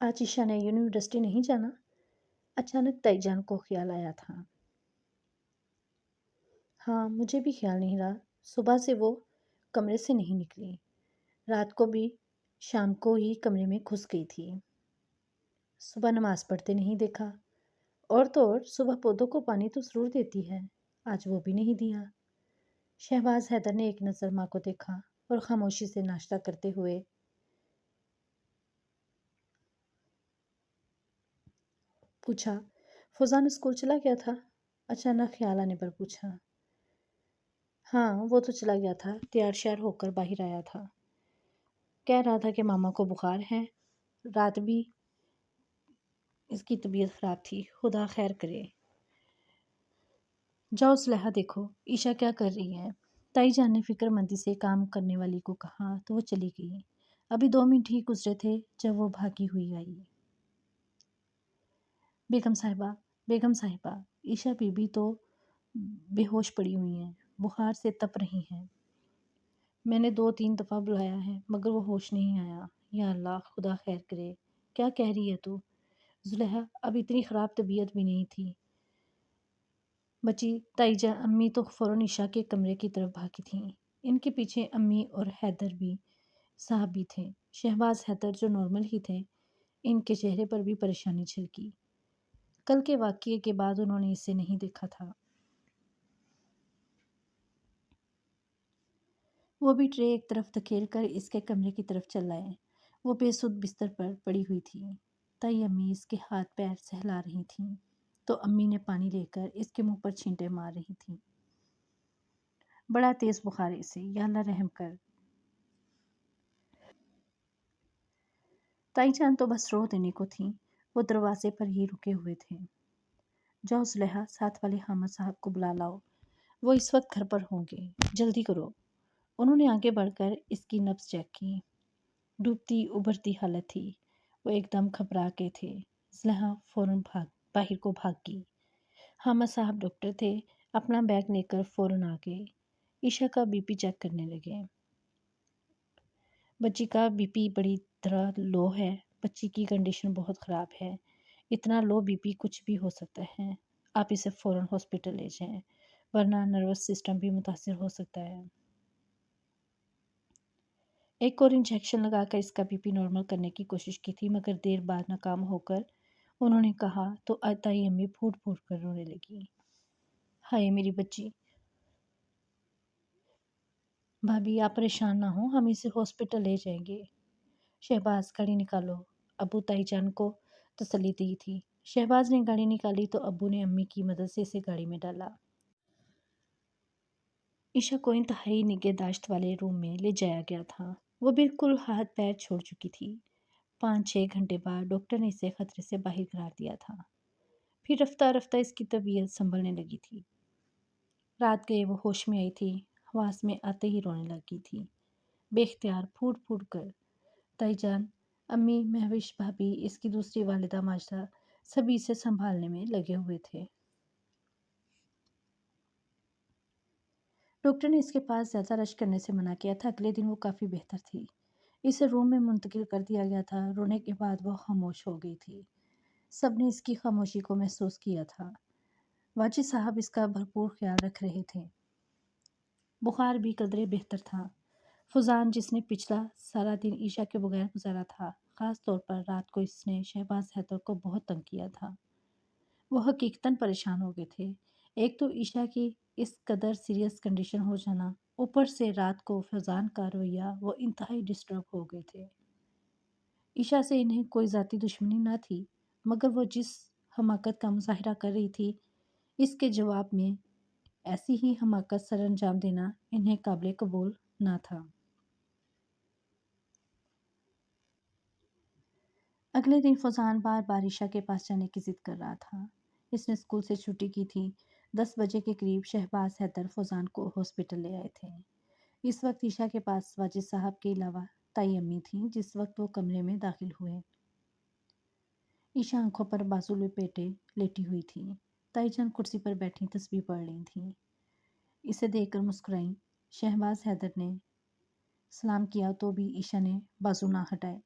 आज ईशा ने यूनिवर्सिटी नहीं जाना? अचानक ताईजान को ख्याल आया था। हाँ, मुझे भी ख्याल नहीं रहा। सुबह से वो कमरे से नहीं निकली। रात को भी शाम को ही कमरे में घुस गई थी। सुबह नमाज पढ़ते नहीं देखा। और तो और सुबह पौधों को पानी तो ज़रूर देती है। आज वो भी नहीं दिया। शहबाज हैदर ने एक नज़र माँ को देखा और खामोशी से नाश्ता करते हुए पूछा, फौजान स्कूल चला गया था? अचानक ख्याल आने पर पूछा। हाँ, वो तो चला गया था। तैयार श्यार होकर बाहर आया था। कह रहा था कि मामा को बुखार है। रात भी इसकी तबीयत ख़राब थी। खुदा खैर करे। जाओ सुलेहा देखो ईशा क्या कर रही है। ताईजान ने फिक्रमंदी से काम करने वाली को कहा तो वो चली गई। अभी 2 मिनट ही गुजरे थे जब वो भागी हुई आई। बेगम साहिबा, बेगम साहिबा, ईशा बीबी तो बेहोश पड़ी हुई हैं, बुखार से तप रही हैं। मैंने 2-3 दफ़ा बुलाया है मगर वो होश नहीं आया। या अल्लाह खुदा खैर करे। क्या कह रही है तू? जुलेहा अब इतनी ख़राब तबीयत भी नहीं थी। बची ताईजा अम्मी तो फ़ौरन ईशा के कमरे की तरफ भागी थीं। इनके पीछे अम्मी और हैदर भी साहब भी थे। शहबाज हैदर जो नॉर्मल ही थे, इनके चेहरे पर भी परेशानी झलकी। कल के वाक़ये के बाद उन्होंने इसे नहीं देखा था। वो भी ट्रे एक तरफ धकेल कर इसके कमरे की तरफ चल आए। वो बेसुध बिस्तर पर पड़ी हुई थी। ताई अम्मी इसके हाथ पैर सहला रही थीं तो अम्मी ने पानी लेकर इसके मुंह पर छींटे मार रही थीं। बड़ा तेज बुखार है इसे, या अल्लाह रहम कर। ताईजान तो बस रो देने को थी। वो दरवाजे पर ही रुके हुए थे। जाओ जुलेहा साथ वाले हामिद साहब को बुला लाओ। वो इस वक्त घर पर होंगे। जल्दी करो। उन्होंने आगे बढ़कर इसकी नब्ज चेक की। डूबती उभरती हालत थी। वो एकदम घबरा के थे। जुलेहा फ़ौरन बाहर को भागी। हामिद साहब डॉक्टर थे। अपना बैग लेकर फ़ौरन आ गए। ईशा का बीपी चेक करने लगे। बच्ची का बीपी बड़ी तरह लो है। बच्ची की कंडीशन बहुत ख़राब है। इतना लो बीपी कुछ भी हो सकता है। आप इसे फ़ौरन हॉस्पिटल ले जाएं, वरना नर्वस सिस्टम भी मुतासिर हो सकता है। एक और इंजेक्शन लगाकर इसका बीपी नॉर्मल करने की कोशिश की थी मगर देर बाद नाकाम होकर उन्होंने कहा तो ताई अम्मी फूट फूट कर रोने लगी। हाय मेरी बच्ची। भाभी आप परेशान ना हो, हम इसे हॉस्पिटल ले जाएंगे। शहबाज गाड़ी निकालो। अबू ताईजान को तसल्ली दी थी। शहबाज ने गाड़ी निकाली तो अब्बू ने अम्मी की मदद से इसे गाड़ी में डाला। ईशा को इंतहाई निगहदाश्त वाले रूम में ले जाया गया था। वो बिल्कुल हाथ पैर छोड़ चुकी थी। 5-6 घंटे बाद डॉक्टर ने इसे खतरे से बाहर करार दिया था। फिर रफ्ता रफ्ता इसकी तबीयत संभलने लगी थी। रात गए वो होश में आई थी। हवास में आते ही रोने लगी थी, बेख्तियार फूट फूट कर। ताईजान, अम्मी, महविश भाभी, इसकी दूसरी वालिदा माजदा सभी इसे संभालने में लगे हुए थे। डॉक्टर ने इसके पास ज़्यादा रश करने से मना किया था। अगले दिन वो काफ़ी बेहतर थी। इसे रूम में मुंतकिल कर दिया गया था। रोने के बाद वो खामोश हो गई थी। सब ने इसकी खामोशी को महसूस किया था। वाजिद साहब इसका भरपूर ख्याल रख रहे थे। बुखार भी कदरे बेहतर था। फुजान जिसने पिछला सारा दिन ईशा के बगैर गुजारा था, ख़ास तौर पर रात को इसने शहबाज हैदर को बहुत तंग किया था। वो हकीकतन परेशान हो गए थे। एक तो ईशा की इस कदर सीरियस कंडीशन हो जाना, ऊपर से रात को फैज़ान का रवैया, वो इंतहाई डिस्टर्ब हो गए थे। ईशा से इन्हें कोई ज़ाती दुश्मनी ना थी मगर वो जिस हमाकत का मुज़ाहिरा कर रही थी, इसके जवाब में ऐसी ही हमाकत सर अंजाम देना इन्हें काबिल कबूल ना था। अगले दिन फौजान बार बार ईशा के पास जाने की ज़िद कर रहा था। इसने स्कूल से छुट्टी की थी। 10 बजे के करीब शहबाज हैदर फौजान को हॉस्पिटल ले आए थे। इस वक्त ईशा के पास वाजिद साहब के अलावा ताई अम्मी थी। जिस वक्त वो कमरे में दाखिल हुए, ईशा आंखों पर बाजू लपेटे लेटी हुई थी। ताईजान कुर्सी पर बैठी तस्बीह पढ़ रही थी। इसे देखकर मुस्कुराई। शहबाज हैदर ने सलाम किया तो भी ईशा ने बाजू ना हटाए।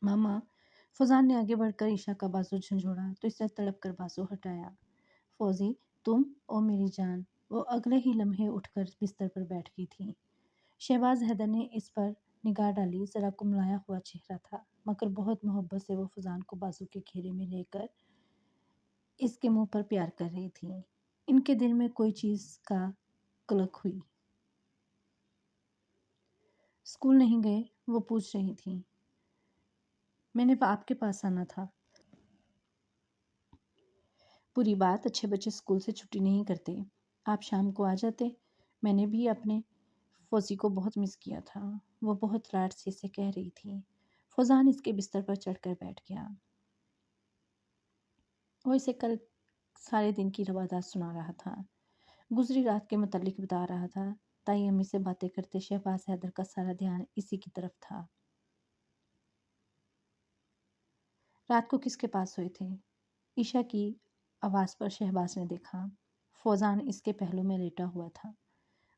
मामा। फौजान ने आगे बढ़कर ईशा का बाजू झंझोड़ा तो इसने तड़प कर बाजू हटाया। फौजी, तुम? ओ मेरी जान। वो अगले ही लम्हे उठकर बिस्तर पर बैठ गई थी। शहबाज हैदर ने इस पर निगाह डाली। जरा कुमलाया हुआ चेहरा था, मगर बहुत मोहब्बत से वो फौजान को बाजू के घेरे में लेकर इसके मुंह पर प्यार कर रही थी। इनके दिल में कोई चीज का कलक हुई। स्कूल नहीं गए? वो पूछ रही थी। मैंने आपके पास आना था। बुरी बात, अच्छे बच्चे स्कूल से छुट्टी नहीं करते। आप शाम को आ जाते। मैंने भी अपने फौजी को बहुत मिस किया था। वो बहुत लाड से इसे कह रही थी। फौजान इसके बिस्तर पर चढ़कर बैठ गया। वो इसे कल सारे दिन की रवादात सुना रहा था। गुजरी रात के मुतालिक बता रहा था। ताई अम्मी से बातें करते शहबाज हैदर का सारा ध्यान इसी की तरफ था। रात को किसके पास सोए थे? ईशा की आवाज़ पर शहबाज ने देखा। फौजान इसके पहलू में लेटा हुआ था।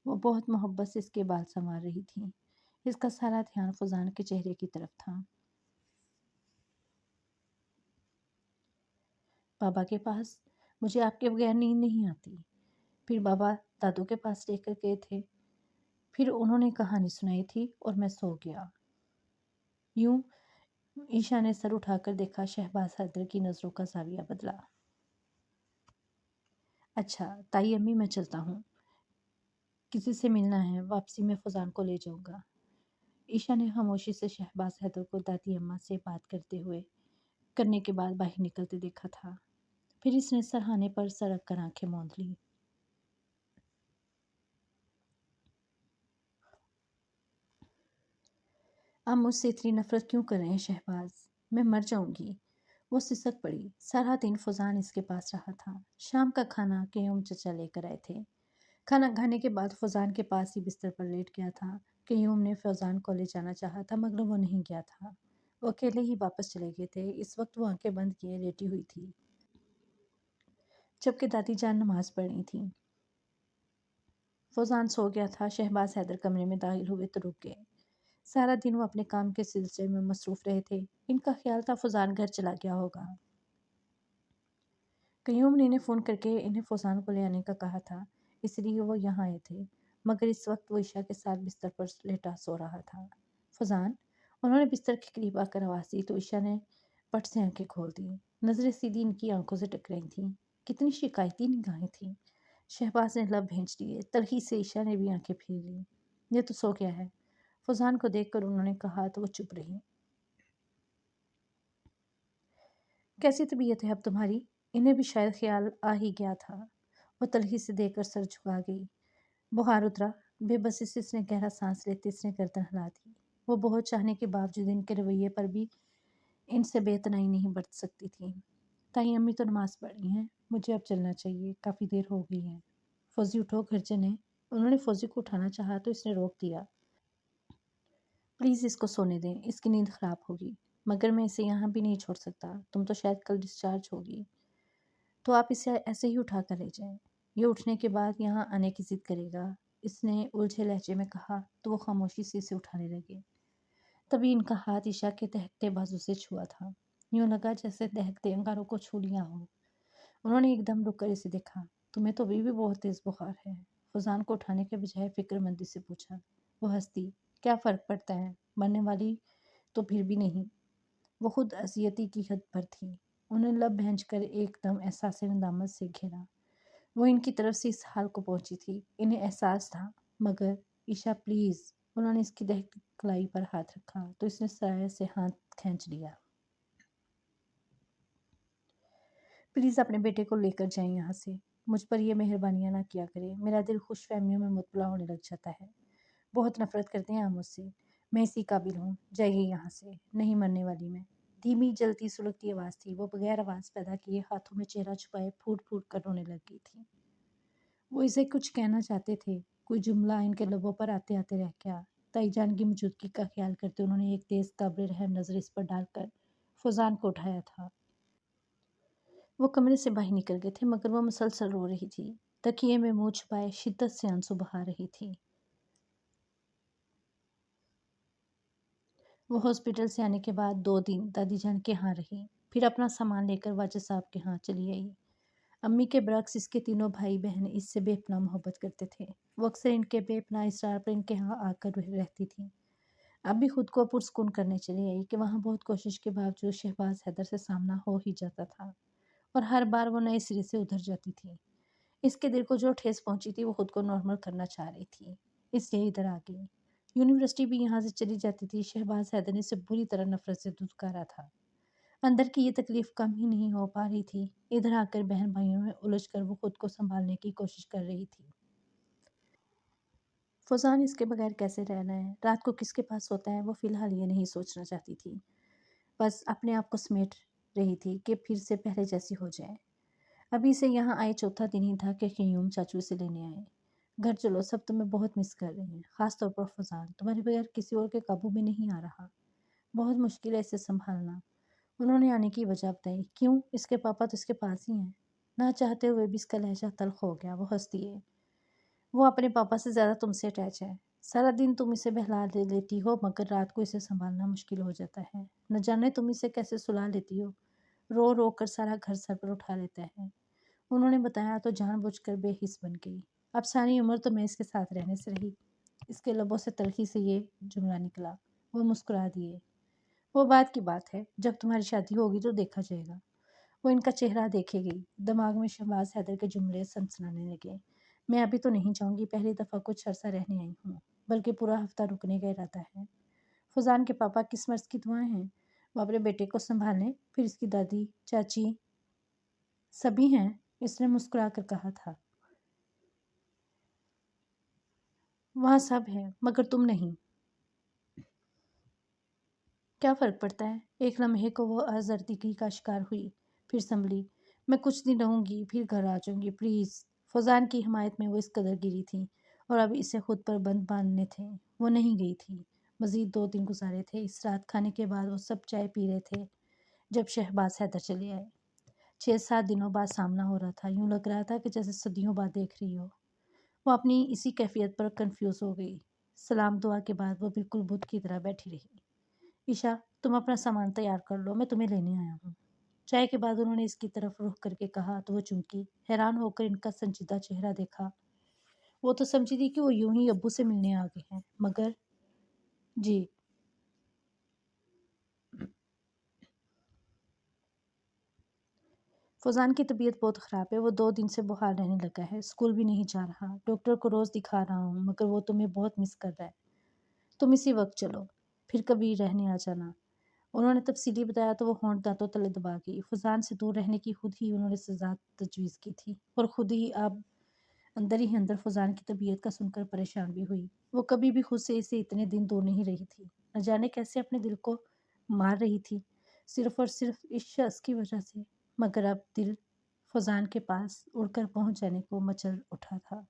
वो बहुत मोहब्बत से इसके बाल संवार रही थी। इसका सारा ध्यान फौजान के चेहरे की तरफ था। बाबा के पास? मुझे आपके बगैर नींद नहीं आती। फिर बाबा दादू के पास लेकर गए थे। फिर उन्होंने कहानी सुनाई थी और मैं सो गया। यूं। ईशा ने सर उठाकर देखा। शहबाज हैदर की नज़रों का जाविया बदला। अच्छा ताई अम्मी, मैं चलता हूँ। किसी से मिलना है। वापसी में फौजान को ले जाऊंगा। ईशा ने खामोशी से शहबाज हैदर को दादी अम्मा से बात करने के बाद बाहर निकलते देखा था। फिर इसने सरहाने पर सरक कर आंखें मूंद ली। आप मुझसे इतनी नफरत क्यों कर रहे हैं शहबाज? मैं मर जाऊंगी। वो सिसक पड़ी। सारा दिन फौजान इसके पास रहा था। शाम का खाना क्यूम चचा लेकर आए थे। खाना खाने के बाद फौजान के पास ही बिस्तर पर लेट गया था। क्यूम ने फौजान को ले जाना चाहा था, मगर वो नहीं गया था। वो अकेले ही वापस चले गए थे। इस वक्त वो आंखें बंद किए लेटी हुई थी, जबकि दादी जान नमाज पढ़ रही थी। फौजान सो गया था। शहबाज हैदर कमरे में दाखिल हुए तो रुक गए। सारा दिन वो अपने काम के सिलसिले में मसरूफ रहे थे। इनका ख्याल था फौजान घर चला गया होगा। कयूम ने इन्हें फ़ोन करके इन्हें फौजान को ले आने का कहा था, इसलिए वो यहाँ आए थे। मगर इस वक्त वो ईशा के साथ बिस्तर पर लेटा सो रहा था। फौजान। उन्होंने बिस्तर के करीब आकर आवाज़ दी तो ईशा ने पट से आंखें खोल दी। नज़रें सीधी इनकी आंखों से टकराई थीं। कितनी शिकायती निगाहें थीं। शहबाज ने लब भींच लिए। तलखी से ईशा ने भी आंखें फेर ली। ये तो सो गया है। फौजान को देखकर उन्होंने कहा तो वो चुप रही। कैसी तबीयत है अब तुम्हारी? इन्हें भी शायद ख्याल आ ही गया था। वो तलखी से देकर सर झुका गई। बुखार उतरा? बेबसी से इसने गहरा सांस लेते इसने गर्दन हिला दी। वो बहुत चाहने के बावजूद इनके रवैये पर भी इनसे बेतनाई नहीं बरत सकती थी। ताई अम्मी तो नमाज पढ़ रही हैं। मुझे अब चलना चाहिए, काफ़ी देर हो गई है। फौजी उठो, घर चलें। उन्होंने फौजी को उठाना चाहा तो इसने रोक दिया। प्लीज़ इसको सोने दें, इसकी नींद ख़राब होगी। मगर मैं इसे यहाँ भी नहीं छोड़ सकता। तुम तो शायद कल डिस्चार्ज होगी, तो आप इसे ऐसे ही उठा कर ले जाएं। ये उठने के बाद यहाँ आने की ज़िद करेगा। इसने उलझे लहजे में कहा तो वो खामोशी से इसे उठाने लगे। तभी इनका हाथ ईशा के दहकते बाजू से छुआ था। यूँ लगा जैसे दहकते अंगारों को छू लिया हो। उन्होंने एकदम रुक कर इसे देखा। तुम्हें तो अभी भी बहुत तेज़ बुखार है। फौजान को उठाने के बजाय फिक्रमंदी से पूछा। वो हंसती। क्या फ़र्क पड़ता है, मरने वाली तो फिर भी नहीं। वो खुद अजियती की हद पर थी। उन्हें लब भैंच कर एकदम एहसास नदामत से घेरा। वो इनकी तरफ से इस हाल को पहुंची थी। इन्हें एहसास था। मगर ईशा प्लीज़। उन्होंने इसकी दहकती कलाई पर हाथ रखा तो इसने सराय से हाथ खींच लिया। प्लीज़ अपने बेटे को लेकर जाएं यहाँ से। मुझ पर यह मेहरबानियाँ ना किया करें। मेरा दिल खुश फहमियों में मुतला होने लग जाता है। बहुत नफरत करते हैं आप मुझसे। मैं इसी काबिल हूँ। जाइए यहाँ से। नहीं मरने वाली मैं। धीमी जलती सुलगती आवाज़ थी। वो बगैर आवाज़ पैदा किए हाथों में चेहरा छुपाए फूट फूट कर रोने लग गई थी। वो इसे कुछ कहना चाहते थे। कोई जुमला इनके लबों पर आते आते रह गया। ताईजान की मौजूदगी का ख्याल करते उन्होंने एक तेज़ काबिल रहम नज़र इस पर डालकर फौजान को उठाया था। वो कमरे से बाहर निकल गए थे, मगर वो मुसलसल रो रही थी। तकिए में मुंह छुपाए शिद्दत से आंसू बहा रही थी। वो हॉस्पिटल से आने के बाद 2 दिन दादी जान के यहाँ रही, फिर अपना सामान लेकर वाजा साहब के यहाँ चली आई। अम्मी के बरक्स इसके तीनों भाई-बहन इससे बेपनाह मोहब्बत करते थे। वो अक्सर इनके बेपनाह इसरार पर इनके यहाँ आकर रहती थी। अब भी खुद को पुरस्कून करने चली आई कि वहाँ बहुत कोशिश के बावजूद शहबाज हैदर से सामना हो ही जाता था और हर बार वो नए सिरे से उधर जाती थी। इसके दिल को जो ठेस पहुंची थी वो खुद को नॉर्मल करना चाह रही थी, इसलिए इधर आ गई। यूनिवर्सिटी भी यहाँ से चली जाती थी। शहबाज हैदर ने इसे बुरी तरह नफरत से धुतकारा था। अंदर की ये तकलीफ कम ही नहीं हो पा रही थी। इधर आकर बहन भाइयों में उलझ कर वो खुद को संभालने की कोशिश कर रही थी। फौजान इसके बगैर कैसे रहना है, रात को किसके पास सोता है, वो फिलहाल ये नहीं सोचना चाहती थी। बस अपने आप को समेट रही थी कि फिर से पहले जैसी हो जाए। अभी से यहाँ आए चौथा दिन ही था कि क़य्यूम चाचू से लेने आए। घर चलो, सब तुम्हें बहुत मिस कर रहे हैं, ख़ास तौर पर फौजान तुम्हारे बगैर किसी और के काबू में नहीं आ रहा। बहुत मुश्किल है इसे संभालना। उन्होंने आने की वजह बताई। क्यों? इसके पापा तो इसके पास ही हैं। ना चाहते हुए भी इसका लहजा तल्ख हो गया। वो हंसती है। वो अपने पापा से ज़्यादा तुमसे अटैच है। सारा दिन तुम इसे बहला दे लेती हो, मगर रात को इसे संभालना मुश्किल हो जाता है। न जाने तुम इसे कैसे सुला लेती हो। रो रो कर सारा घर सर पर उठा लेता है। उन्होंने बताया तो जानबूझकर बेहिस बन गई। अब सारी उम्र तो मैं इसके साथ रहने से रही। इसके लबों से तल्खी से ये जुमला निकला। वो मुस्कुरा दिए। वो बात की बात है, जब तुम्हारी शादी होगी तो देखा जाएगा। वो इनका चेहरा देखेगी। दिमाग में शहबाज हैदर के जुमले सनसनाने लगे। मैं अभी तो नहीं जाऊंगी, पहली दफ़ा कुछ अरसा रहने आई हूँ, बल्कि पूरा हफ्ता रुकने का इरादा है। फुजान के पापा किस मर्ज़ की दुआएं हैं। वो अपने बेटे को संभालें, फिर इसकी दादी चाची सभी हैं, इसने मुस्कुरा कर कहा था। वहाँ सब है, मगर तुम नहीं। क्या फ़र्क पड़ता है? एक लम्हे को वो आज़र्दगी का शिकार हुई, फिर संभली। मैं कुछ दिन रहूँगी, फिर घर आ जाऊँगी, प्लीज़। फौजान की हिमायत में वो इस कदर गिरी थी और अब इसे खुद पर बंद बांधने थे। वो नहीं गई थी। मज़ीद 2 दिन गुजारे थे। इस रात खाने के बाद वो सब चाय पी रहे थे जब शहबाज हैदर चले आए। 6-7 दिनों बाद सामना हो रहा था। यूँ लग रहा था कि जैसे सदियों बाद देख रही हो। वो अपनी इसी कैफियत पर कंफ्यूज हो गई। सलाम दुआ के बाद वो बिल्कुल बुत की तरह बैठी रही। ईशा, तुम अपना सामान तैयार कर लो, मैं तुम्हें लेने आया हूँ। चाय के बाद उन्होंने इसकी तरफ रुख करके कहा तो वो चौंकी। हैरान होकर इनका संजीदा चेहरा देखा। वो तो समझी थी कि वो यूं ही अब्बू से मिलने आ गए हैं, मगर जी। फौजान की तबीयत बहुत ख़राब है। वो 2 दिन से बुखार रहने लगा है। स्कूल भी नहीं जा रहा। डॉक्टर को रोज़ दिखा रहा हूँ, मगर वो तुम्हें बहुत मिस कर रहा है। तुम इसी वक्त चलो, फिर कभी रहने आ जाना। उन्होंने तफसीली बताया तो वो होंठ दांतों तले दबा गई। फुजान से दूर रहने की खुद ही उन्होंने सजा तजवीज़ की थी और खुद ही अब अंदर ही अंदर फुजान की तबीयत का सुनकर परेशान भी हुई। वो कभी भी खुद से इसे इतने दिन दूर नहीं रही थी। न जाने कैसे अपने दिल को मार रही थी, सिर्फ और सिर्फ इस शख्स की वजह से। मगर अब दिल फुजान के पास उड़कर पहुंच जाने को मचल उठा था।